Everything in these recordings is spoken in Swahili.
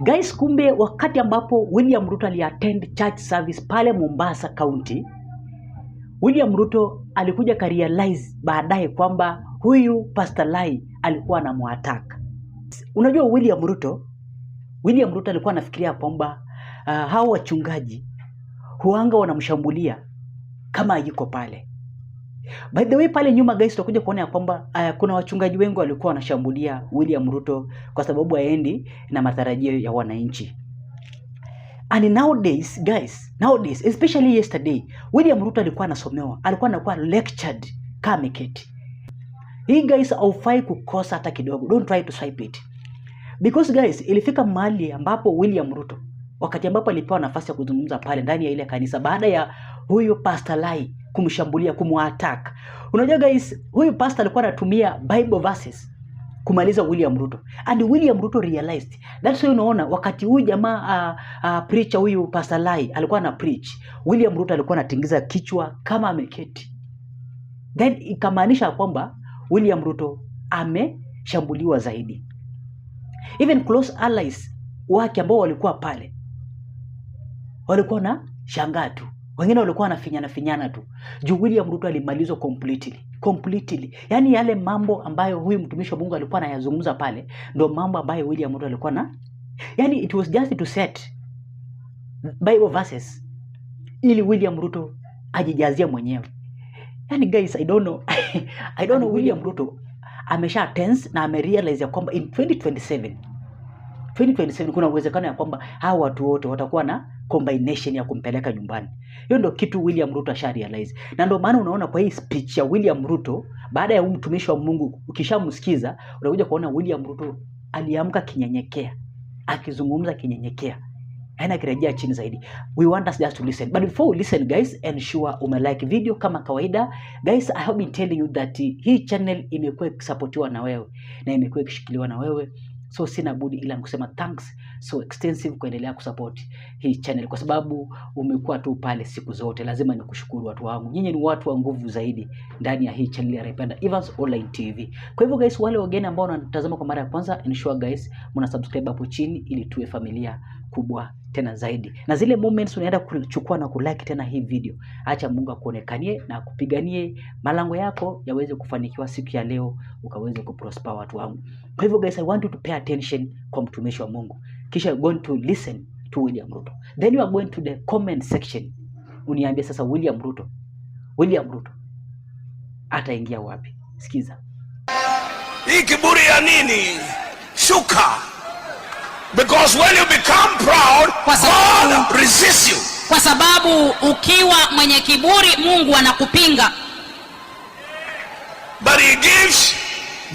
Guys, kumbe wakati ambapo William Ruto aliattend church service pale Mombasa County, William Ruto alikuja karealize baadaye kwamba huyu Pastor Lai alikuwa anamuattack. Unajua William Ruto alikuwa anafikiria kwamba hao wachungaji huanga wanamshambulia kama yuko pale. By the way, pale nyuma guys, tutakuja kuona ya kwamba kuna wachungaji wengi walikuwa wanashambulia William Ruto kwa sababu haendi na matarajio ya wananchi. And nowadays guys, especially yesterday, William Ruto alikuwa anasomewa, alikuwa anakuwa lectured kama ameketi. Hii guys haufai kukosa hata kidogo. Don't try to swipe it. Because guys, ilifika mahali ambapo William Ruto, wakati ambapo alipewa nafasi ya kuzungumza pale ndani ya ile kanisa baada ya huyo Pastor Lai kumshambulia, kumuattack. Unajua guys, huyu pastor alikuwa anatumia Bible verses kumaliza William Ruto. And William Ruto realized. That's why unaona wakati huyu jamaa preacher huyu Pastor Lai alikuwa na preach, William Ruto alikuwa anatingiza kichwa kama ameketi. Then ikamaanisha kwamba William Ruto ameshambuliwa zaidi. Even close allies wake ambao walikuwa pale walikuwa na shangaa tu. Wengine walikuwa wanafinyana tu. Juu William Ruto alimalizwa completely. Yaani yale mambo ambayo huyu mtumishi wa Mungu alikuwa anayazungumza pale ndio mambo ambayo William Ruto alikuwa na, yaani it was just to set Bible verses ili William Ruto ajijazia mwenyewe. Yaani guys, I don't know William Ruto amesha tense na amerealize ya kwamba in 2027 kuna uwezekano ya kwamba hao watu wote watakuwa na combination ya kumpeleka nyumbani. Hiyo ndio kitu William Ruto asha realize. Na ndio maana unaona kwa hii speech ya William Ruto, baada ya mtumishi wa Mungu ukishamsikiza, unakuja kuona William Ruto aliamka kinyenyekea, akizungumza kinyenyekea, yaani akirejea chini zaidi. We want us just to listen. But before we listen guys, ensure umelike video kama kawaida. Guys, I have been telling you that hii channel imekuwa ikisupportiwa na wewe na imekuwa ikishikiliwa na wewe. So sina budi ila kusema thanks so extensive kuendelea kusupport hii channel, kwa sababu umekuwa tu pale siku zote. Lazima nikushukuru watu wangu. Nyinyi ni watu wa nguvu zaidi ndani ya hii channel ya Rependa Evans Online TV. Kwa hivyo guys, wale wageni ambao wanatazama kwa mara ya kwanza, ensure guys mna subscribe hapo chini ili tuwe familia kubwa tena zaidi. Na zile moments unaenda kuchukua na kulike tena hii video. Acha Mungu akuonekanie na kupiganie malango yako yaweze kufanikiwa siku ya leo, ukaweze kuprosper watu wangu. Kwa hivyo guys, I want you to pay attention kwa mtumishi wa Mungu. Kisha you're going to listen to William Ruto. Then you are going to the comment section. Uniambie sasa William Ruto ataingia wapi? Sikiza. Hii kiburi ya nini? Shuka. Because when you become proud, God resists you. Kwa sababu ukiwa mwenye kiburi, Mungu anakupinga. But he gives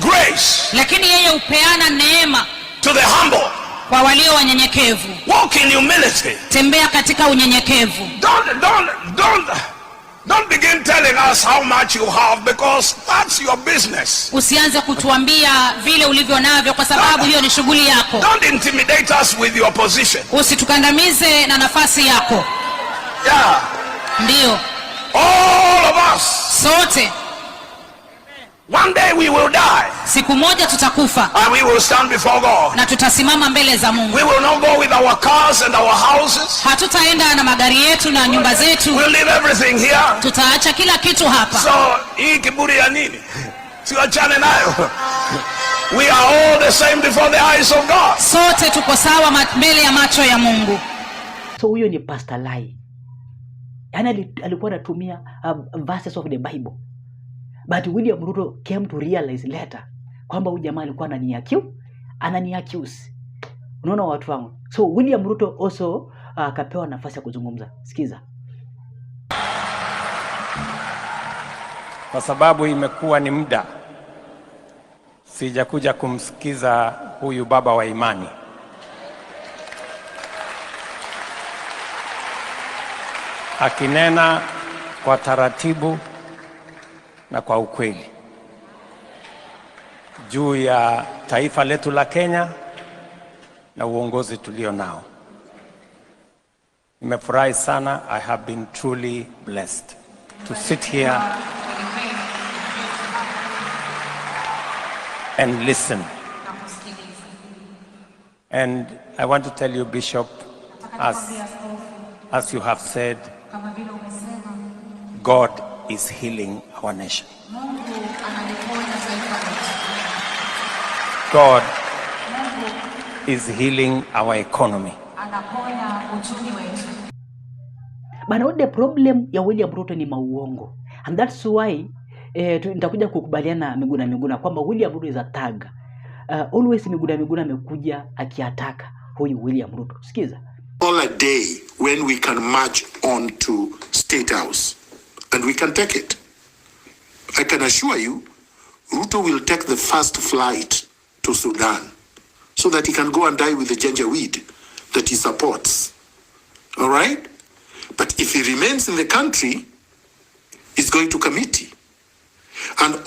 grace. Lakini yeye upeana neema to the humble. Kwa walio wanyenyekevu. Walk in humility. Tembea katika unyenyekevu. Don't begin telling us how much you have, because that's your business. Usianze kutuambia vile ulivyo navyo, kwa sababu hiyo ni shughuli yako. Don't intimidate us with your position. Usitukandamize na nafasi yako. Yeah. Ndio. All of us. Sote. One day we will die. Siku moja tutakufa. And we will stand before God. Na tutasimama mbele za Mungu. We will not go with our cars and our houses. Hatutaenda na magari yetu na nyumba zetu. We'll leave everything here. Tutaacha kila kitu hapa. So, hii kiburi ya nini? Siwachane nayo. We are all the same before the eyes of God. Sote tuko sawa mbele ya macho ya Mungu. So huyo ni Pastor Lai. Yaani alikuwa anatumia verses of the Bible. But William Ruto came to realize later kwamba huyu jamaa alikuwa anani-accuse. Unaona watu wangu. So William Ruto also akapewa nafasi ya kuzungumza. Sikiza. Kwa sababu imekuwa ni muda sijakuja kumsikiza huyu baba wa imani. Akinena kwa taratibu na kwa ukweli juu ya taifa letu la Kenya na uongozi tulio nao. Nimefurahi sana. I have been truly blessed to sit here and listen And I want to tell you, Bishop, as you have said, God is healing our nation. God is healing our economy. But the problem ya William Ruto ni mauongo. And that's why nitakuja kukubaliana Miguna kwamba William Ruto is a thug. Always Miguna amekuja akiataka huyu William Ruto. Sikiza. All a day when we can march on to State House and we can take it. I can assure you, Ruto will take the first flight to Sudan so that he can go and die with the janjaweed that he supports. All right? But if he remains in the country, he's going to committee. And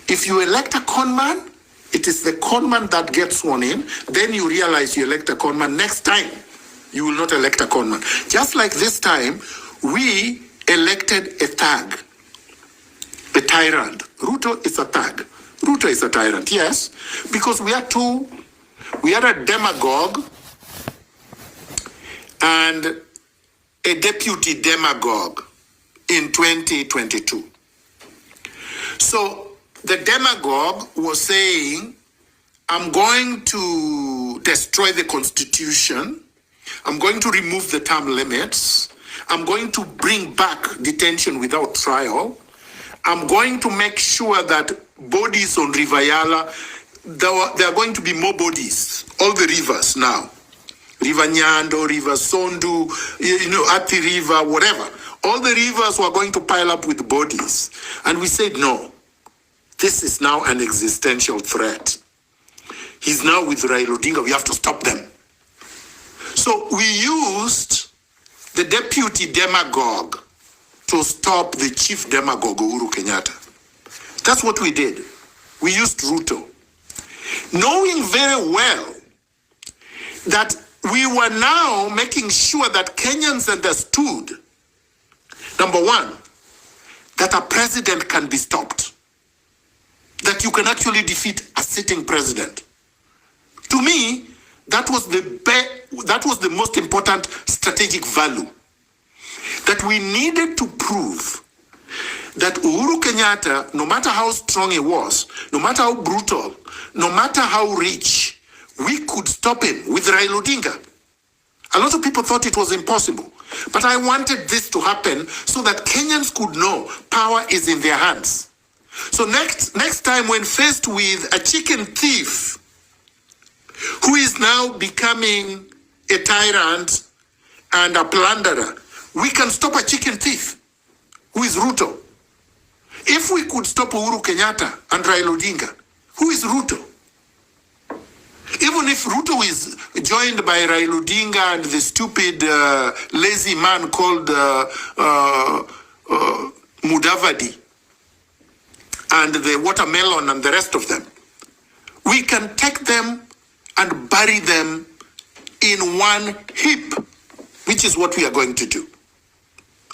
if you elect a conman, it is the conman that gets sworn in. Then you realize you elect a conman. Next time, you will not elect a conman. Just like this time, we elected a thug, a tyrant. Ruto is a thug. Ruto is a tyrant, yes. Because we are a demagogue and a deputy demagogue in 2022. So the demagogue was saying, I'm going to destroy the Constitution. I'm going to remove the term limits. I'm going to bring back detention without trial. I'm going to make sure that bodies on River Yala, there are going to be more bodies, all the rivers now. River Nyando, River Sondu, Athi River, whatever. All the rivers were going to pile up with bodies. And we said, no, this is now an existential threat. He's now with Raila Odinga. We have to stop them. So we used the deputy demagogue to stop the chief demagogue, Uhuru Kenyatta. That's what we did. We used Ruto. Knowing very well that we were now making sure that Kenyans understood, number one, that a president can be stopped. That you can actually defeat a sitting president. To me, that was the most important strategic value. That we needed to prove that Uhuru Kenyatta, no matter how strong he was, no matter how brutal, no matter how rich, we could stop him with Raila Odinga. A lot of people thought it was impossible. But I wanted this to happen so that Kenyans could know power is in their hands. So next time when faced with a chicken thief who is now becoming a tyrant and a plunderer, we can stop a chicken thief who is Ruto. If we could stop Uhuru Kenyatta and Raila Odinga, who is Ruto? Even if Ruto is joined by Raila Odinga and the stupid lazy man called Mudavadi and the watermelon and the rest of them, we can take them and bury them in one heap, which is what we are going to do.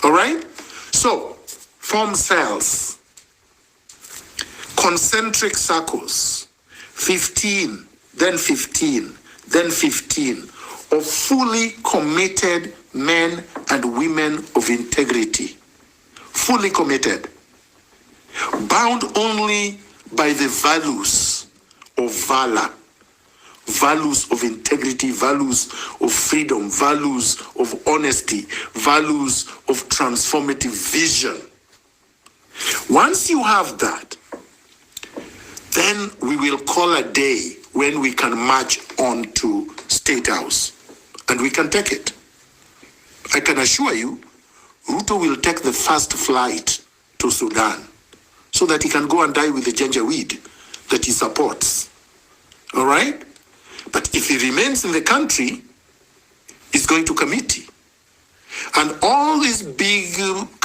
All right? So, form cells, concentric circles, 15, then 15, then 15, of fully committed men and women of integrity. Fully committed. Bound only by the values of valor, values of integrity, values of freedom, values of honesty, values of transformative vision. Once you have that, then we will call a day when we can march on to State House and we can take it. I can assure you, Ruto will take the first flight to Sudan so that he can go and die with the janjaweed that he supports. All right? But if he remains in the country, he's going to committee. And all these big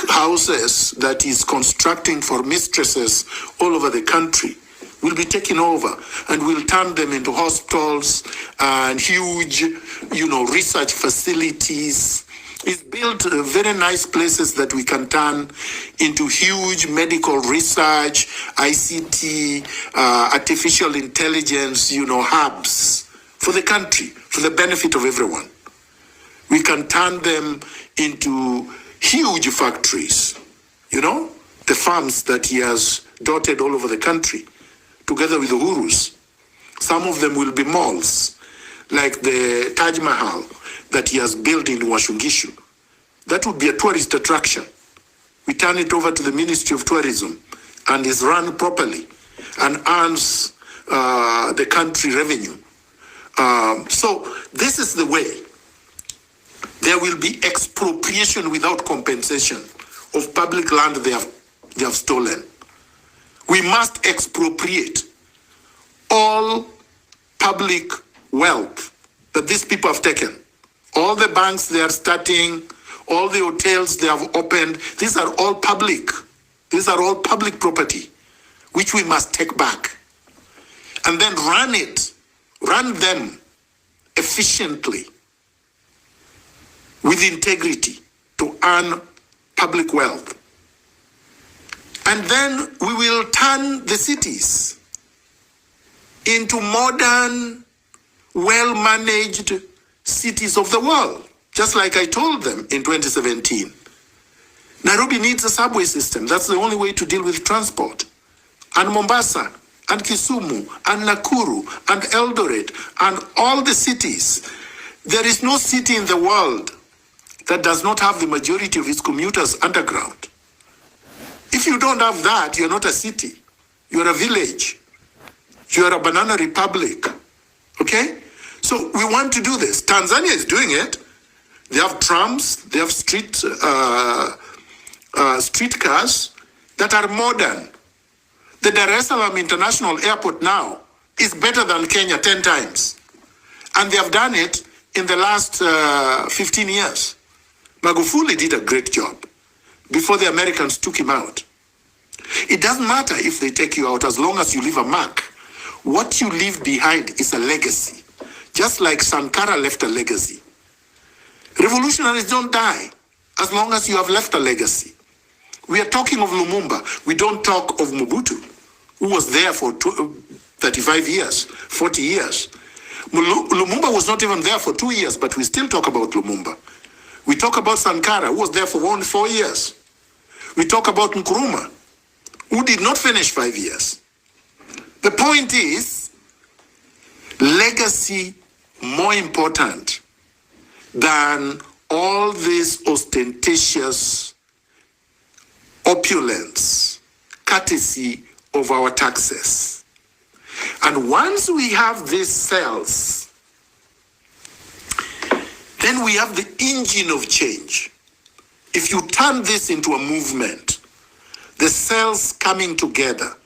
houses that he's constructing for mistresses all over the country will be taken over and will turn them into hospitals and huge, research facilities. He's built very nice places that we can turn into huge medical research, ICT, artificial intelligence, hubs for the country, for the benefit of everyone. We can turn them into huge factories, you know, the farms that he has dotted all over the country, together with the Uhurus. Some of them will be malls, like the Taj Mahal that he has built in Washungishu. That would be a tourist attraction. We turn it over to the Ministry of Tourism and is run properly and earns the country revenue. So this is the way. There will be expropriation without compensation of public land they have stolen. We must expropriate all public wealth that these people have taken. All the banks they are starting, all the hotels they have opened, these are all public. These are all public property, which we must take back. And then run them efficiently, with integrity, to earn public wealth. And then we will turn the cities into modern, well-managed cities of the world, just like I told them in 2017. Nairobi needs a subway system. That's the only way to deal with transport. And Mombasa, and Kisumu, and Nakuru, and Eldoret, and all the cities. There is no city in the world that does not have the majority of its commuters underground. If you don't have that, you're not a city. You're a village. You're a banana republic. Okay? So we want to do this. Tanzania is doing it. They have trams, they have streetcars that are modern. The Dar es Salaam International Airport now is better than Kenya 10 times. And they have done it in the last 15 years. Magufuli did a great job before the Americans took him out. It doesn't matter if they take you out as long as you leave a mark. What you leave behind is a legacy. Just like Sankara left a legacy. Revolutionaries don't die as long as you have left a legacy. We are talking of Lumumba. We don't talk of Mobutu, who was there for 35 years, 40 years. Lumumba was not even there for 2 years, but we still talk about Lumumba. We talk about Sankara, who was there for only 4 years. We talk about Nkrumah, who did not finish 5 years. The point is, legacy more important than all this ostentatious opulence, courtesy of our taxes. And once we have these cells, then we have the engine of change. If you turn this into a movement, the cells coming together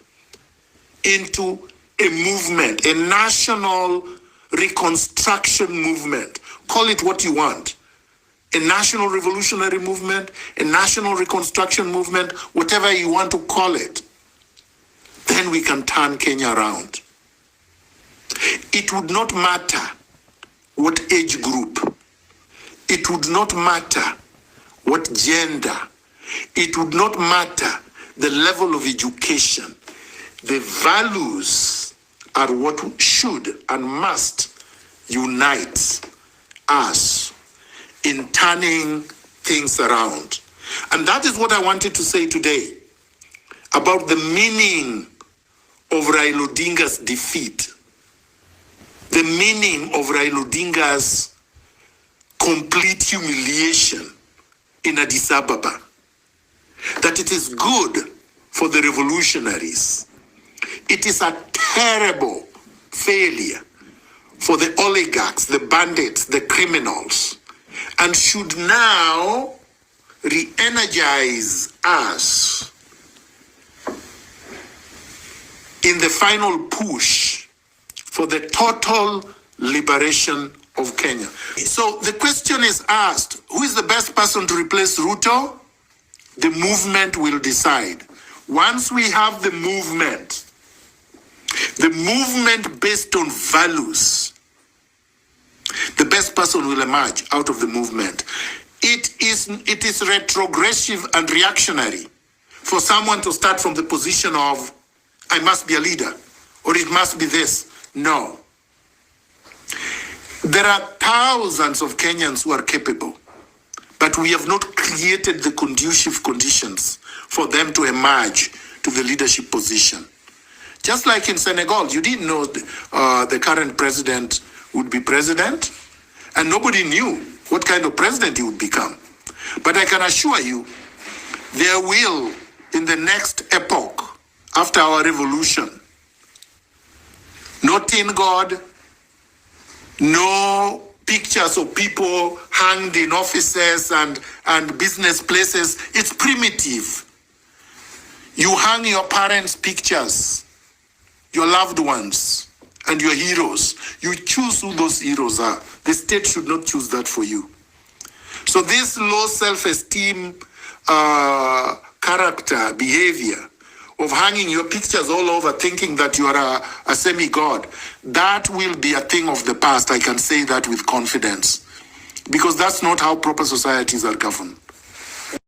into a movement, a national reconstruction movement, call it what you want, a national revolutionary movement, a national reconstruction movement, whatever you want to call it, then we can turn Kenya around. It would not matter what age group, it would not matter what gender, it would not matter the level of education. The values are what should and must unite us in turning things around. And that is what I wanted to say today about the meaning of Raila Odinga's defeat, the meaning of Raila Odinga's complete humiliation in Addis Ababa, that it is good for the revolutionaries. It is a terrible failure for the oligarchs, the bandits, the criminals, and should now re-energize us in the final push for the total liberation of Kenya. So the question is asked, who is the best person to replace RUTO? The movement will decide. Once we have the movement based on values, the best person will emerge out of the movement. It is retrogressive and reactionary for someone to start from the position of, I must be a leader, or it must be this. No. There are thousands of Kenyans who are capable, but we have not created the conducive conditions for them to emerge to the leadership position. Just like in Senegal, you didn't know the current president would be president, and nobody knew what kind of president he would become. But I can assure you, there will, in the next epoch, after our revolution, no tin God, no pictures of people hanged in offices and business places. It's primitive. You hang your parents' pictures, your loved ones, and your heroes. You choose who those heroes are. The state should not choose that for you. So this low self-esteem character, behavior of hanging your pictures all over thinking that you are a semi-god, that will be a thing of the past. I can say that with confidence, because that's not how proper societies are governed.